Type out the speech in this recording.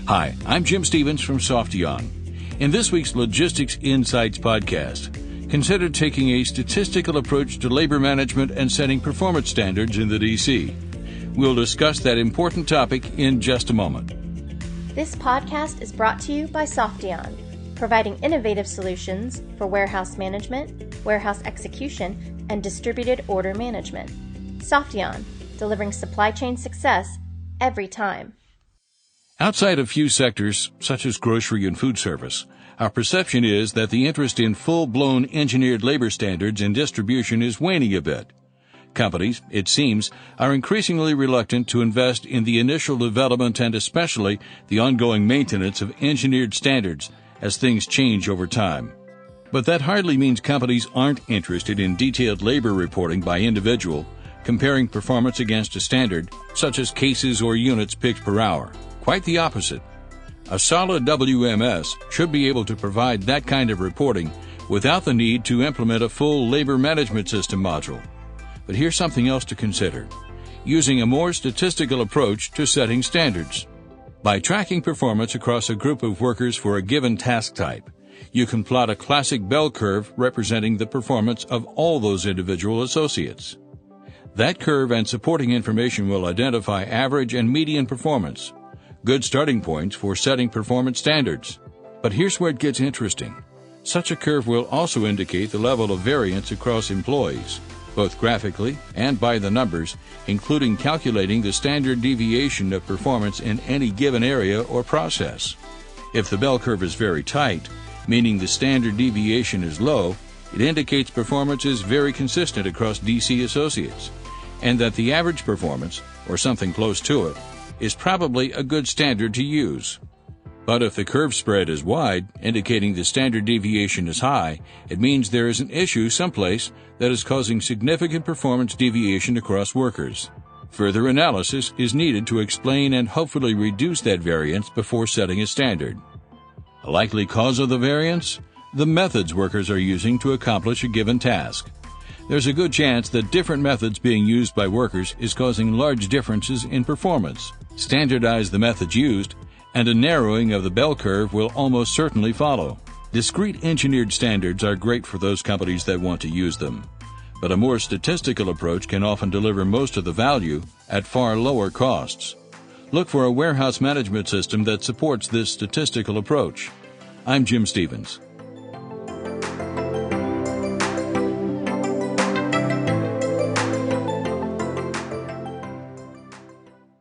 Hi, I'm Jim Stevens from Softion. In this week's Logistics Insights podcast, consider taking a statistical approach to labor management and setting performance standards in the DC. We'll discuss that important topic in just a moment. This podcast is brought to you by Softion, providing innovative solutions for warehouse management, warehouse execution, and distributed order management. Softion, delivering supply chain success every time. Outside of few sectors, such as grocery and food service, our perception is that the interest in full-blown engineered labor standards in distribution is waning a bit. Companies, it seems, are increasingly reluctant to invest in the initial development and especially the ongoing maintenance of engineered standards as things change over time. But that hardly means companies aren't interested in detailed labor reporting by individual, comparing performance against a standard, such as cases or units picked per hour. Quite the opposite. A solid WMS should be able to provide that kind of reporting without the need to implement a full labor management system module. But here's something else to consider: using a more statistical approach to setting standards. By tracking performance across a group of workers for a given task type, you can plot a classic bell curve representing the performance of all those individual associates. That curve and supporting information will identify average and median performance, good starting points for setting performance standards. But here's where it gets interesting. Such a curve will also indicate the level of variance across employees, both graphically and by the numbers, including calculating the standard deviation of performance in any given area or process. If the bell curve is very tight, meaning the standard deviation is low, it indicates performance is very consistent across DC associates, and that the average performance, or something close to it, is probably a good standard to use. But if the curve spread is wide, indicating the standard deviation is high, it means there is an issue someplace that is causing significant performance deviation across workers. Further analysis is needed to explain and hopefully reduce that variance before setting a standard. A likely cause of the variance? The methods workers are using to accomplish a given task. There's a good chance that different methods being used by workers is causing large differences in performance. Standardize the methods used, and a narrowing of the bell curve will almost certainly follow. Discrete engineered standards are great for those companies that want to use them, but a more statistical approach can often deliver most of the value at far lower costs. Look for a warehouse management system that supports this statistical approach. I'm Jim Stevens.